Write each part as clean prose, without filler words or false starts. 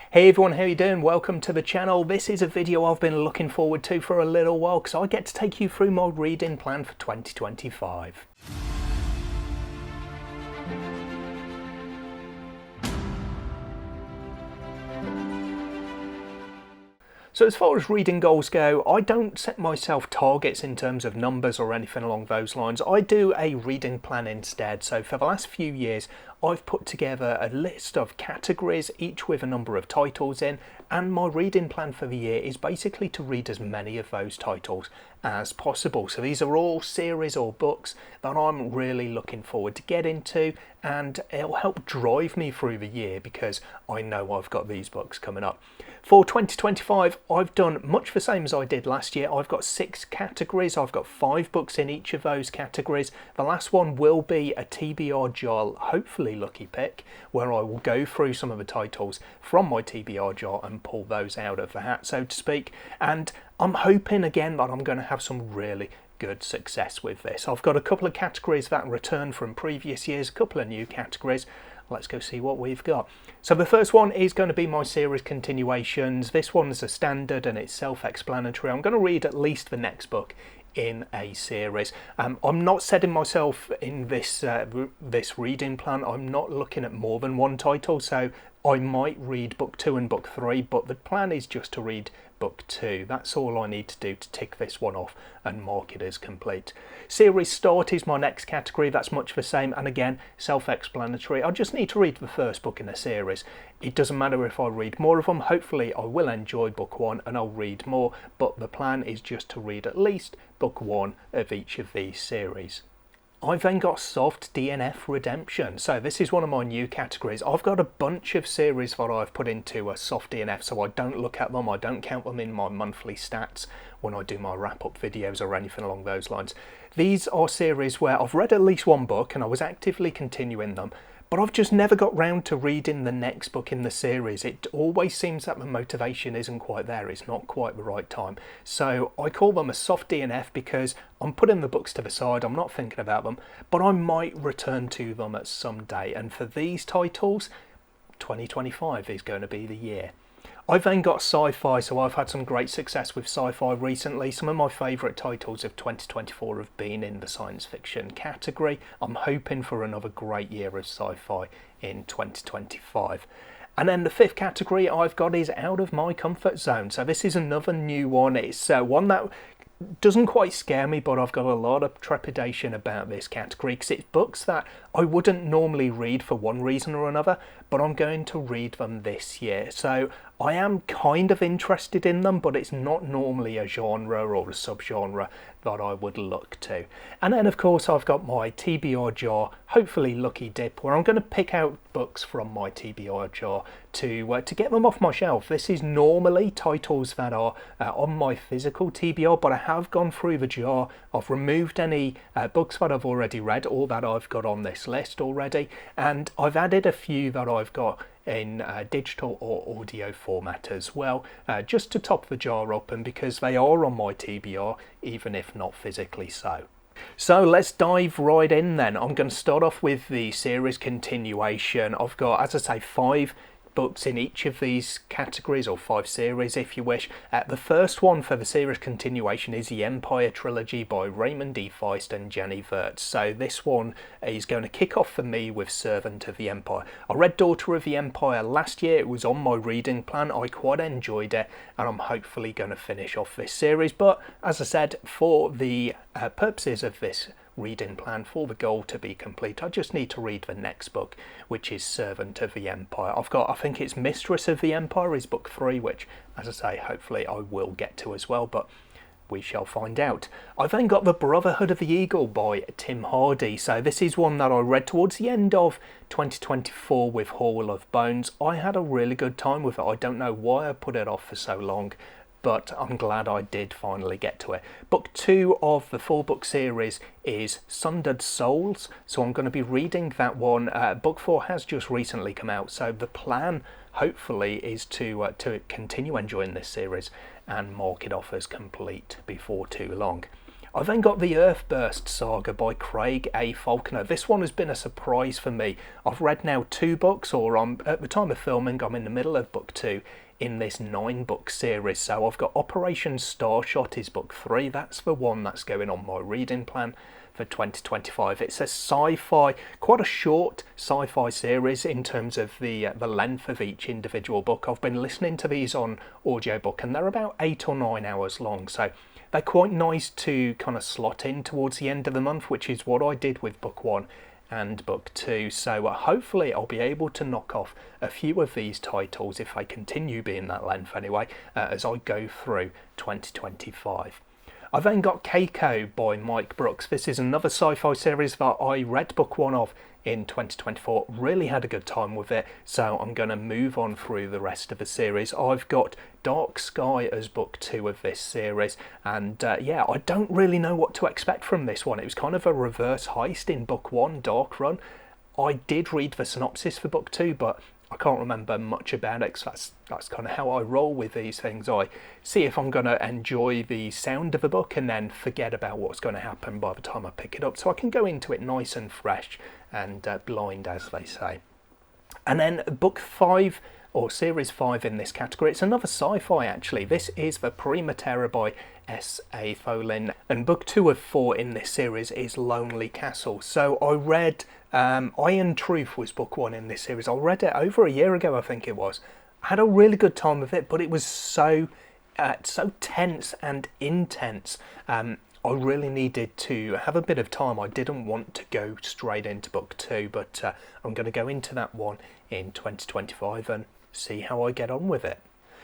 Hey everyone, how you doing? Welcome to the channel. This is a video I've been looking forward to for a little while because I get to take you through my reading plan for 2025. So as far as reading goals go, I don't set myself targets in terms of numbers or anything along those lines. I do a reading plan instead. So for the last few years, I've put together a list of categories, each with a number of titles in, and my reading plan for the year is basically to read as many of those titles as possible. So these are all series or books that I'm really looking forward to get into, and it'll help drive me through the year because I know I've got these books coming up. For 2025, I've done much the same as I did last year. I've got 6 categories. I've got 5 books in each of those categories. The last one will be a TBR Jar, hopefully lucky pick, where I will go through some of the titles from my TBR Jar and pull those out of the hat, so to speak. And I'm hoping again that I'm going to have some really good success with this. I've got a couple of categories that return from previous years, a couple of new categories. Let's go see what we've got. So the first one is going to be my series continuations. This one's a standard and it's self-explanatory. I'm going to read at least the next book in a series. I'm not setting myself in this reading plan. I'm not looking at more than one title, so I might read book 2 and book 3, but the plan is just to read book 2. That's all I need to do to tick this one off and mark it as complete. Series start is my next category. That's much the same, and again, self-explanatory. I just need to read the first book in a series. It doesn't matter if I read more of them. Hopefully I will enjoy book 1 and I'll read more, but the plan is just to read at least book 1 of each of these series. I've then got soft DNF Redemption. So this is one of my new categories. I've got a bunch of series that I've put into a soft DNF, so I don't look at them. I don't count them in my monthly stats when I do my wrap-up videos or anything along those lines. These are series where I've read at least one book and I was actively continuing them, but I've just never got round to reading the next book in the series. It always seems that the motivation isn't quite there. It's not quite the right time. So I call them a soft DNF because I'm putting the books to the side. I'm not thinking about them, but I might return to them at some day. And for these titles, 2025 is going to be the year. I've then got SciFi, so I've had some great success with SciFi recently. Some of my favourite titles of 2024 have been in the science fiction category. I'm hoping for another great year of SciFi in 2025. And then the 5th category I've got is out of my comfort zone. So this is another new one. It's one that doesn't quite scare me, but I've got a lot of trepidation about this category because it's books that I wouldn't normally read for one reason or another, but I'm going to read them this year. So I am kind of interested in them, but it's not normally a genre or a subgenre that I would look to. And then of course I've got my TBR Jar, hopefully lucky dip, where I'm going to pick out books from my TBR Jar to get them off my shelf. This is normally titles that are on my physical TBR, but I have gone through the jar. I've removed any books that I've already read or that I've got on this list already, and I've added a few that I've got in digital or audio format as well, just to top the jar open because they are on my TBR, even if not physically so. So let's dive right in then. I'm going to start off with the series continuation. I've got, as I say, 5 books in each of these categories, or 5 series if you wish. The first one for the series continuation is the Empire trilogy by Raymond D. Feist and Jenny Wirtz. So this one is going to kick off for me with Servant of the Empire. I read Daughter of the Empire last year. It was on my reading plan. I quite enjoyed it, and I'm hopefully going to finish off this series. But as I said, for the purposes of this reading plan, for the goal to be complete, I just need to read the next book, which is Servant of the Empire. I think it's Mistress of the Empire is book 3, which, as I say, hopefully I will get to as well, but we shall find out. I've then got The Brotherhood of the Eagle by Tim Hardy. So this is one that I read towards the end of 2024 with Hall of Bones. I had a really good time with it. I don't know why I put it off for so long, but I'm glad I did finally get to it. Book 2 of the 4-book series is Sundered Souls, so I'm going to be reading that one. Book 4 has just recently come out, so the plan hopefully is to continue enjoying this series and mark it off as complete before too long. I've then got the Earthburst saga by Craig A. Faulkner. This one has been a surprise for me. I've read now 2 books, or at the time of filming, I'm in the middle of book 2 in this 9-book series. So I've got Operation Starshot is book 3. That's the one that's going on my reading plan for 2025. It's a sci-fi, quite a short sci-fi series in terms of the length of each individual book. I've been listening to these on audiobook and they're about 8 or 9 hours long, so they're quite nice to kind of slot in towards the end of the month, which is what I did with book 1 and book 2. So hopefully I'll be able to knock off a few of these titles, if they continue being that length anyway, as I go through 2025. I then got Keiko by Mike Brooks. This is another sci-fi series that I read book 1 of in 2024. Really had a good time with it, so I'm going to move on through the rest of the series. I've got Dark Sky as book 2 of this series, and yeah, I don't really know what to expect from this one. It was kind of a reverse heist in book 1, Dark Run. I did read the synopsis for book 2, but I can't remember much about it, because that's kind of how I roll with these things. I see if I'm going to enjoy the sound of a book and then forget about what's going to happen by the time I pick it up, so I can go into it nice and fresh and blind, as they say. And then book 5, or series 5 in this category, it's another sci-fi actually. This is the Prima Terra by S.A. Folin, and book 2 of 4 in this series is Lonely Castle. So I read Iron Truth was book 1 in this series. I read it over a year ago, I think it was. I had a really good time with it, but it was so tense and intense. I really needed to have a bit of time. I didn't want to go straight into book 2, but I'm going to go into that one in 2025 and see how I get on with it.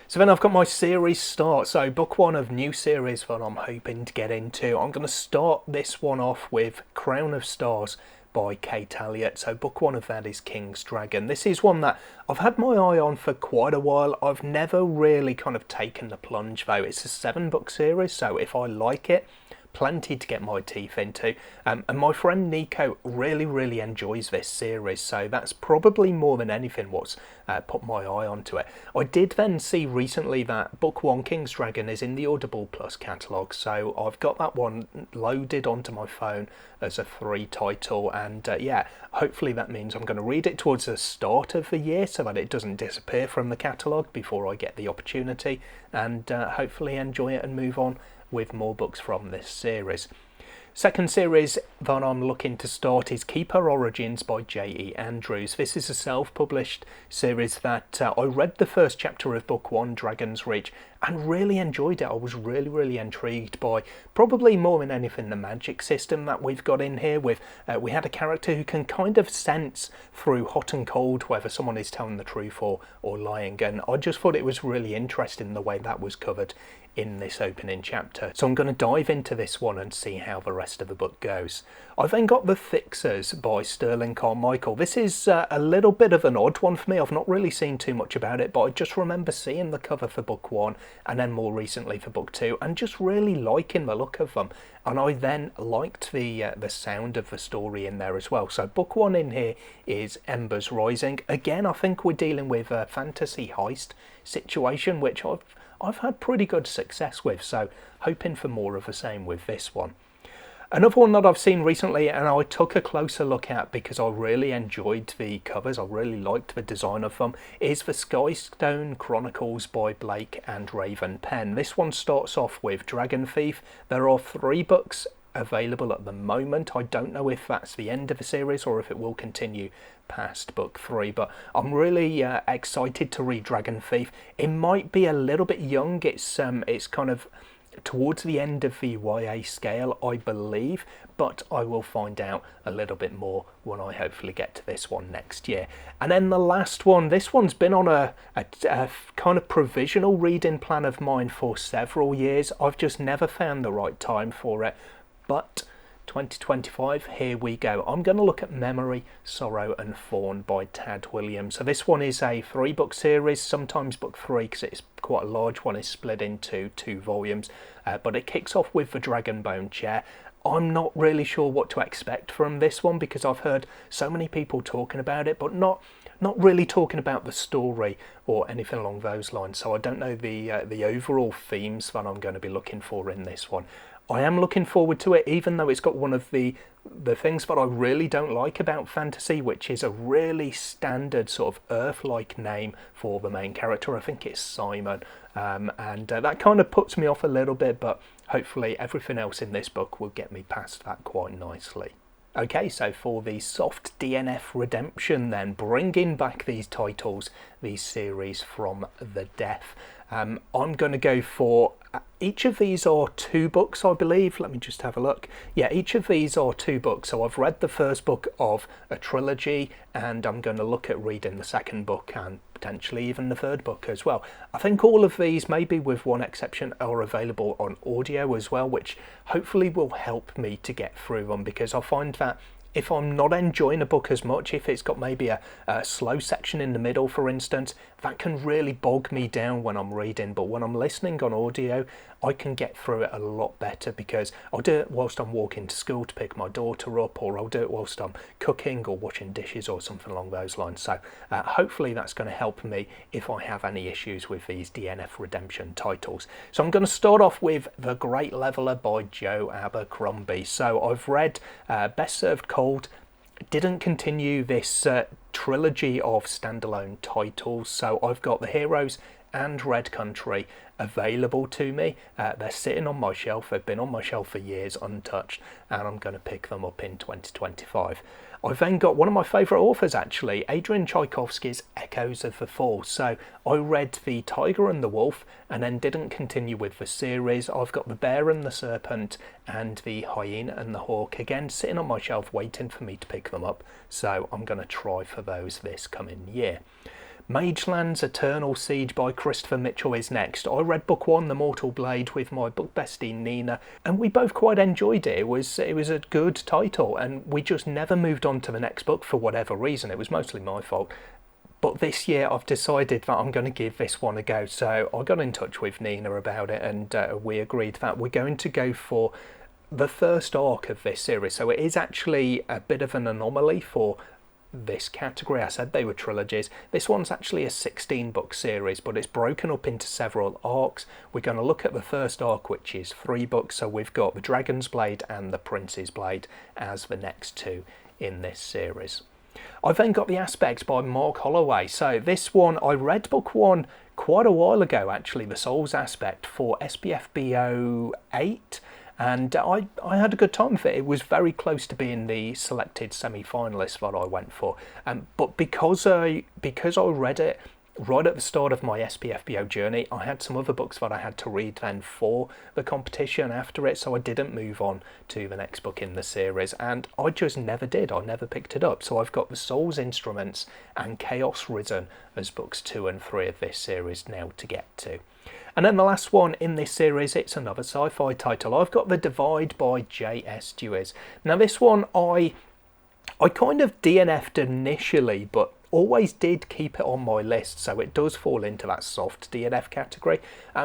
So then I've got my series start. So book 1 of new series that I'm hoping to get into. I'm going to start this one off with Crown of Stars by Kate Elliott. So book 1 of that is King's Dragon. This is one that I've had my eye on for quite a while. I've never really kind of taken the plunge though. It's a 7-book series, so if I like it, plenty to get my teeth into, and my friend Nico really enjoys this series, so that's probably more than anything what's put my eye onto it. I did then see recently that book 1 King's Dragon is in the Audible Plus catalogue, so I've got that one loaded onto my phone as a free title, and yeah, hopefully that means I'm going to read it towards the start of the year so that it doesn't disappear from the catalogue before I get the opportunity, and hopefully enjoy it and move on with more books from this series. Second series that I'm looking to start is Keeper Origins by J.E. Andrews. This is a self-published series that I read the first chapter of book 1, Dragon's Reach, and really enjoyed it. I was really intrigued by, probably more than anything, the magic system that we've got in here. With we had a character who can kind of sense through hot and cold whether someone is telling the truth or lying, and I just thought it was really interesting the way that was covered in this opening chapter. So I'm going to dive into this one and see how the rest of the book goes. I've then got The Fixers by Sterling Carmichael. This is a little bit of an odd one for me. I've not really seen too much about it, but I just remember seeing the cover for book 1 and then more recently for book 2 and just really liking the look of them. And I then liked the sound of the story in there as well. So book 1 in here is Embers Rising. Again, I think we're dealing with a fantasy heist situation, which I've had pretty good success with, so hoping for more of the same with this one. Another one that I've seen recently and I took a closer look at because I really enjoyed the covers, I really liked the design of them, is the Skystone Chronicles by Blake and Raven Penn. This one starts off with Dragon Thief. There are 3 books available at the moment. I don't know if that's the end of the series or if it will continue past book 3, but I'm really excited to read Dragon Thief. It might be a little bit young. It's kind of towards the end of the YA scale, I believe, but I will find out a little bit more when I hopefully get to this one next year. And then the last one, this one's been on a kind of provisional reading plan of mine for several years. I've just never found the right time for it, but 2025, here we go. I'm going to look at Memory, Sorrow and Fawn by Tad Williams. So this one is a 3-book series, sometimes book 3 because it's quite a large one, is split into 2 volumes, but it kicks off with the Dragonbone Chair. I'm not really sure what to expect from this one because I've heard so many people talking about it, but not really talking about the story or anything along those lines. So I don't know the overall themes that I'm going to be looking for in this one. I am looking forward to it, even though it's got one of the things that I really don't like about fantasy, which is a really standard sort of Earth-like name for the main character. I think it's Simon, and that kind of puts me off a little bit, but hopefully everything else in this book will get me past that quite nicely. Okay, so for the soft DNF Redemption then, bringing back these titles, these series from the death, I'm going to go for, each of these are 2 books, I believe. Let me just have a look. Yeah, each of these are 2 books. So I've read the first book of a trilogy, and I'm going to look at reading the second book and potentially even the third book as well. I think all of these, maybe with one exception, are available on audio as well, which hopefully will help me to get through them, because I find that if I'm not enjoying a book as much, if it's got maybe a slow section in the middle, for instance, that can really bog me down when I'm reading. But when I'm listening on audio, I can get through it a lot better, because I'll do it whilst I'm walking to school to pick my daughter up, or I'll do it whilst I'm cooking or washing dishes or something along those lines. So hopefully that's going to help me if I have any issues with these DNF Redemption titles. So I'm going to start off with The Great Leveler by Joe Abercrombie. So I've read Best Served Cold. Didn't continue this trilogy of standalone titles, so I've got The Heroes and Red Country available to me. They're sitting on my shelf. They've been on my shelf for years untouched, and I'm going to pick them up in 2025. I've then got one of my favourite authors, actually, Adrian Tchaikovsky's Echoes of the Fall. So I read The Tiger and the Wolf and then didn't continue with the series. I've got The Bear and the Serpent and The Hyena and the Hawk, again sitting on my shelf waiting for me to pick them up, so I'm going to try for those this coming year. Mageland's Eternal Siege by Christopher Mitchell is next. I read book 1, The Mortal Blade, with my book bestie Nina, and we both quite enjoyed it. It was a good title, and we just never moved on to the next book for whatever reason. It was mostly my fault. But this year I've decided that I'm going to give this one a go. So I got in touch with Nina about it, and we agreed that we're going to go for the first arc of this series. So it is actually a bit of an anomaly for this category. I said they were trilogies. This one's actually a 16-book series, but it's broken up into several arcs. We're going to look at the first arc, which is 3 books. So we've got The Dragon's Blade and The Prince's Blade as the next 2 in this series. I've then got The Aspects by Mark Holloway. So this one, I read book 1 quite a while ago, actually, The Soul's Aspect, for SPF BO 8. And I had a good time with it. It was very close to being the selected semi-finalist that I went for. But because I read it right at the start of my SPFBO journey, I had some other books that I had to read then for the competition after it, so I didn't move on to the next book in the series, and I just never did. I never picked it up. So I've got The Soul's Instruments and Chaos Risen as books 2 and 3 of this series now to get to. And then the last one in this series, it's another sci-fi title. I've got The Divide by J.S. Dewars. Now this one I kind of DNF'd initially, but always did keep it on my list, so it does fall into that soft DNF category,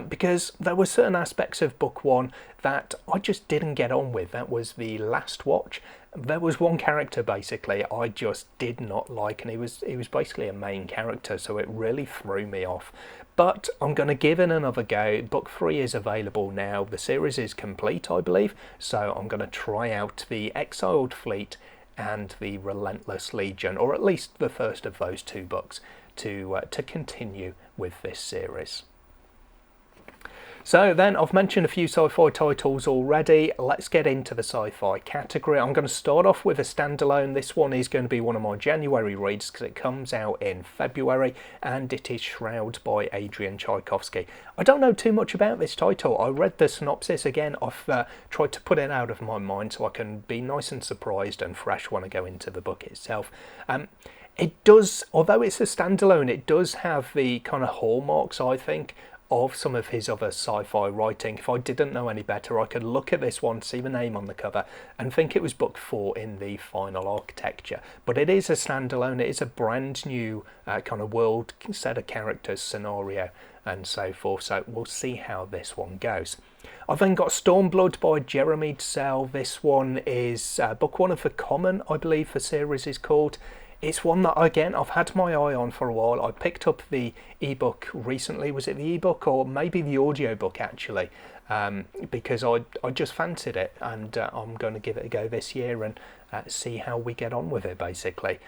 because there were certain aspects of book 1 that I just didn't get on with. That was The Last Watch. There was one character basically I just did not like, and he was basically a main character, so it really threw me off. But I'm going to give it another go. Book 3 is available now. The series is complete, I believe, so I'm going to try out The Exiled Fleet and The Relentless Legion, or at least the first of those 2 books, to continue with this series. So then, I've mentioned a few sci-fi titles already. Let's get into the sci-fi category. I'm going to start off with a standalone. This one is going to be one of my January reads because it comes out in February, and it is Shroud by Adrian Tchaikovsky. I don't know too much about this title. I read the synopsis again. I've tried to put it out of my mind so I can be nice and surprised and fresh when I go into the book itself. It does, although it's a standalone, it does have the kind of hallmarks, I think, of some of his other sci-fi writing. If I didn't know any better, I could look at this one, see the name on the cover, and think it was book 4 in the final architecture. But it is a standalone. It is a brand new kind of world, set of characters, scenario, and so forth. So we'll see how this one goes. I've then got Stormblood by Jeremy Tsell. This one is book 1 of The Common, I believe the series is called. It's one that, again, I've had my eye on for a while. I picked up the ebook recently. Was it the ebook or maybe the audiobook actually? Because I just fancied it, and I'm going to give it a go this year and see how we get on with it, basically.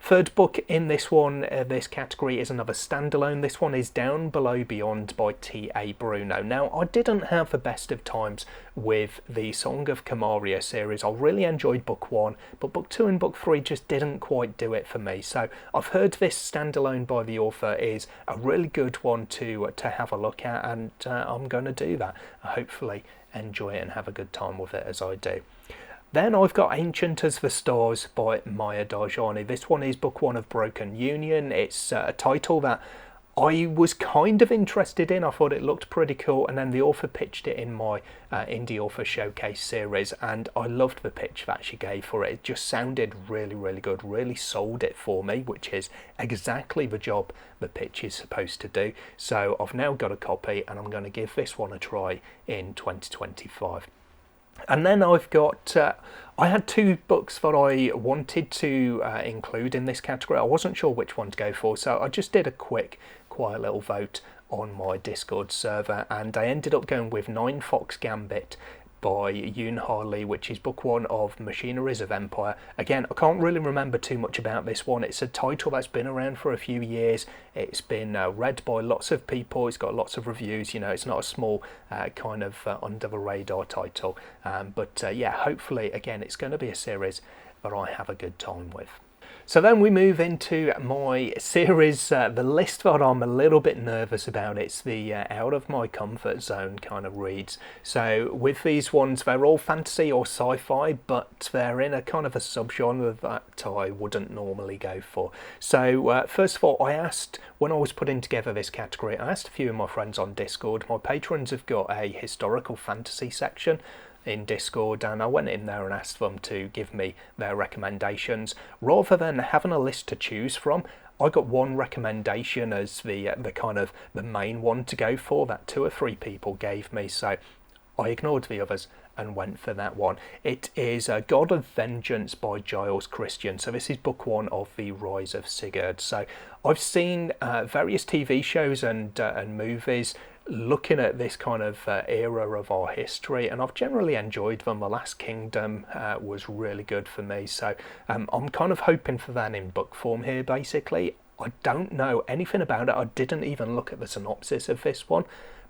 Third book in this one, this category, is another standalone. This one is Down Below Beyond by T.A. Bruno. Now, I didn't have the best of times with the Song of Kamaria series. I really enjoyed book 1, but book 2 and book 3 just didn't quite do it for me. So I've heard this standalone by the author is a really good one to have a look at, and I'm going to do that. Hopefully enjoy it and have a good time with it as I do. Then I've got Ancient as the Stars by Maya Darjani. This one is book 1 of Broken Union. It's a title that I was kind of interested in. I thought it looked pretty cool, and then the author pitched it in my Indie Author Showcase series, and I loved the pitch that she gave for it. It just sounded really, really good, really sold it for me, which is exactly the job the pitch is supposed to do. So I've now got a copy, and I'm going to give this one a try in 2025. And then I've got, I had 2 books that I wanted to include in this category. I wasn't sure which one to go for, so I just did a quiet little vote on my Discord server, and I ended up going with 9 Fox Gambit by Yoon Ha Lee, which is book 1 of Machineries of Empire. Again, I can't really remember too much about this one. It's a title that's been around for a few years. It's been read by lots of people. It's got lots of reviews. You know, it's not a small kind of under the radar title. But yeah, hopefully, again, it's going to be a series that I have a good time with. So then we move into my series, the list that I'm a little bit nervous about. It's the out of my comfort zone kind of reads. So with these ones, they're all fantasy or sci-fi, but they're in a kind of a subgenre that I wouldn't normally go for. So first of all, I asked, when I was putting together this category, I asked a few of my friends on Discord. My patrons have got a historical fantasy section in Discord, and I went in there and asked them to give me their recommendations. Rather than having a list to choose from, I got one recommendation as the kind of the main one to go for that 2 or 3 people gave me, so I ignored the others and went for that one. It is God of Vengeance by Giles Christian. So this is book 1 of The Rise of Sigurd. So I've seen various TV shows and movies looking at this kind of era of our history, and I've generally enjoyed them. The Last Kingdom was really good for me, so I'm kind of hoping for that in book form here, basically. I don't know anything about it. I didn't even look at the synopsis of this one,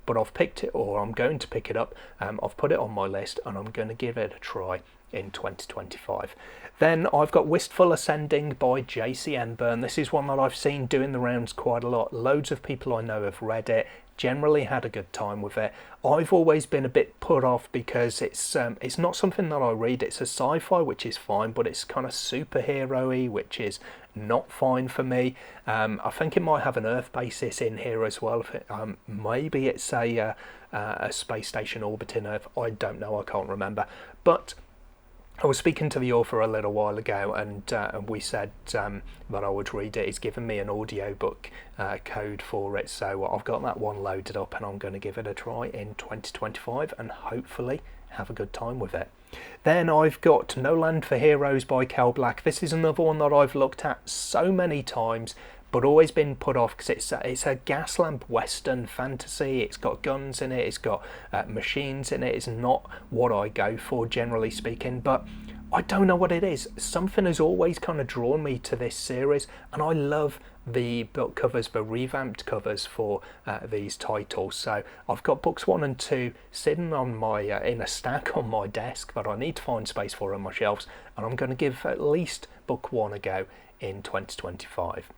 but I've picked it, or I'm going to pick it up. I've put it on my list, and I'm going to give it a try in 2025. Then I've got Wistful Ascending by JC Enburn. This is one that I've seen doing the rounds quite a lot. Loads of people I know have read it, generally had a good time with it. I've always been a bit put off because it's not something that I read. It's a sci-fi, which is fine, but it's kind of superhero-y, which is not fine for me. I think it might have an Earth basis in here as well. Maybe it's a space station orbiting Earth. I don't know. I can't remember. But I was speaking to the author a little while ago, and we said that I would read it. He's given me an audiobook code for it, so I've got that one loaded up, and I'm going to give it a try in 2025 and hopefully have a good time with it. Then I've got No Land for Heroes by Cal Black. This is another one that I've looked at so many times, but always been put off because it's a gas lamp western fantasy. It's got guns in it, it's got machines in it. It's not what I go for, generally speaking, but I don't know what it is. Something has always kind of drawn me to this series, and I love the book covers, the revamped covers for these titles. So I've got books 1 and 2 sitting on my in a stack on my desk that I need to find space for on my shelves, and I'm going to give at least book 1 a go in 2025.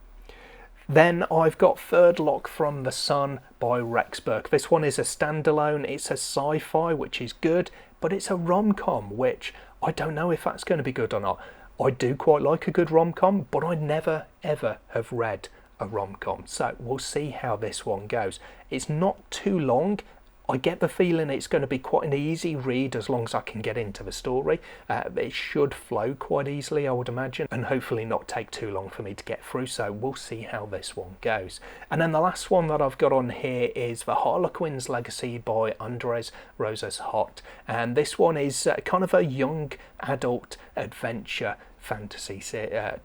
Then I've got Third Lock from the Sun by Rex Burke. This one is a standalone. It's a sci-fi, which is good, but it's a rom-com, which I don't know if that's going to be good or not. I do quite like a good rom-com, but I never ever have read a rom-com, so we'll see how this one goes. It's not too long. I get the feeling it's going to be quite an easy read as long as I can get into the story. It should flow quite easily, I would imagine, and hopefully not take too long for me to get through, so we'll see how this one goes. And then the last one that I've got on here is The Harlequin's Legacy by Andres Rosas Hott, and this one is kind of a young adult adventure fantasy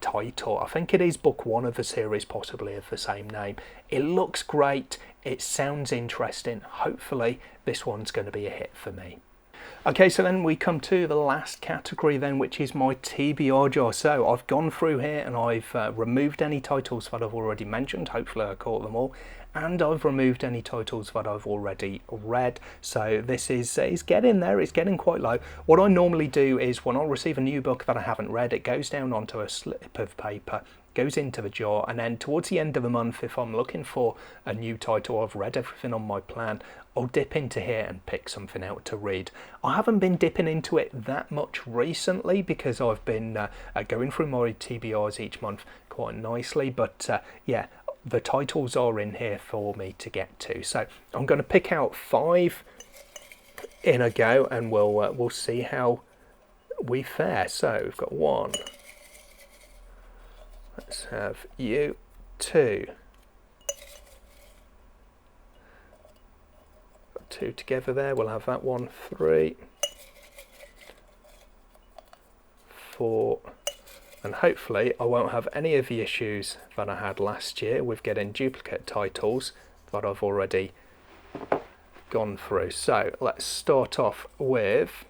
title. I think it is book 1 of a series, possibly of the same name. It looks great, it sounds interesting. Hopefully this one's going to be a hit for me. Okay, so then we come to the last category then, which is my TBR jar. So I've gone through here and I've removed any titles that I've already mentioned. Hopefully I caught them all. And I've removed any titles that I've already read. So this is getting there, it's getting quite low. What I normally do is when I receive a new book that I haven't read, it goes down onto a slip of paper, goes into the jar, and then towards the end of the month, if I'm looking for a new title, I've read everything on my plan, I'll dip into here and pick something out to read. I haven't been dipping into it that much recently because I've been going through my TBRs each month quite nicely, but yeah, the titles are in here for me to get to. So I'm going to pick out 5 in a go, and we'll see how we fare. So we've got 1. Let's have you. 2. Got 2 together there. We'll have that one. 3. 4. And hopefully I won't have any of the issues that I had last year with getting duplicate titles that I've already gone through. So let's start off with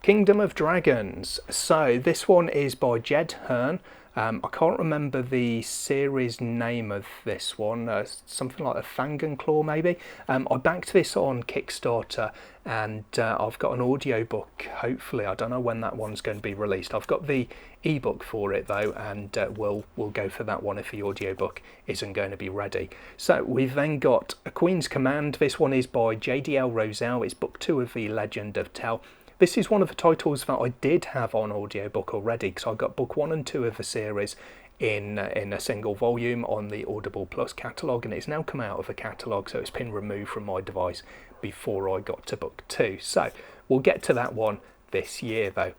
Kingdom of Dragons. So this one is by Jed Hearn. I can't remember the series name of this one, something like a Fang and Claw maybe. I backed this on Kickstarter, and I've got an audiobook, hopefully. I don't know when that one's going to be released. I've got the ebook for it though, and we'll go for that one if the audiobook isn't going to be ready. So we've then got A Queen's Command. This one is by JDL Roselle. It's book 2 of the Legend of Tell. This is one of the titles that I did have on audiobook already, because I got book 1 and 2 of the series in a single volume on the Audible Plus catalogue, and it's now come out of the catalogue, so it's been removed from my device before I got to book 2. So we'll get to that one this year though.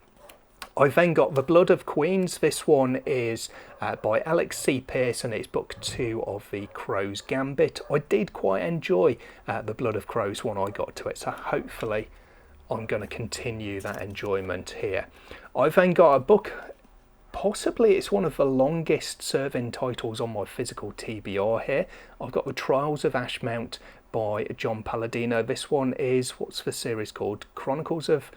I've then got The Blood of Queens. This one is by Alex C. Pearce, and it's book 2 of the Crow's Gambit. I did quite enjoy The Blood of Crows when I got to it, so hopefully I'm going to continue that enjoyment here. I've then got a book, possibly it's one of the longest serving titles on my physical TBR here. I've got The Trials of Ashmount by John Palladino. This one is, what's the series called? Chronicles of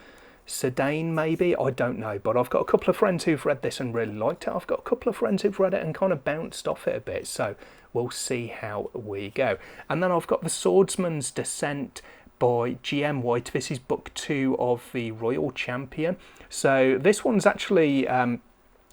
Sedaine maybe? I don't know, but I've got a couple of friends who've read this and really liked it. I've got a couple of friends who've read it and kind of bounced off it a bit, so we'll see how we go. And then I've got The Swordsman's Descent by GM White. This is book 2 of the Royal Champion. So this one's actually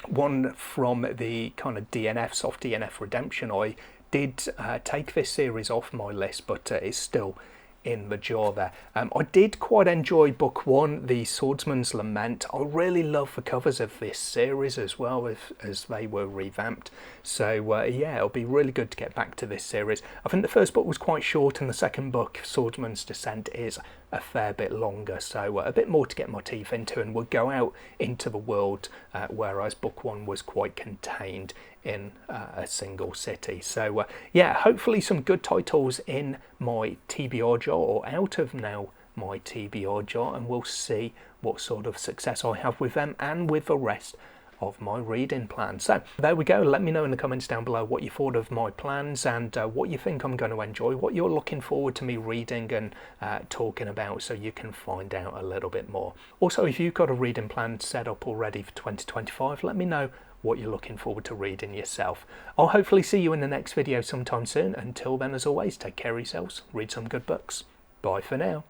one from the kind of DNF, soft DNF Redemption. I did take this series off my list, but it's still in the jar there. I did quite enjoy book 1, The Swordsman's Lament. I really love the covers of this series as well, as they were revamped. So yeah, it'll be really good to get back to this series. I think the first book was quite short, and the second book, Swordsman's Descent, is a fair bit longer, so a bit more to get my teeth into, and we'll go out into the world, whereas book 1 was quite contained in a single city. So yeah, hopefully some good titles in my TBR jar, or out of now my TBR jar, and we'll see what sort of success I have with them and with the rest of my reading plan. So there we go. Let me know in the comments down below what you thought of my plans, and what you think I'm going to enjoy, what you're looking forward to me reading and talking about, so you can find out a little bit more. Also, if you've got a reading plan set up already for 2025, let me know what you're looking forward to reading yourself. I'll hopefully see you in the next video sometime soon. Until then, as always, take care of yourselves, read some good books. Bye for now.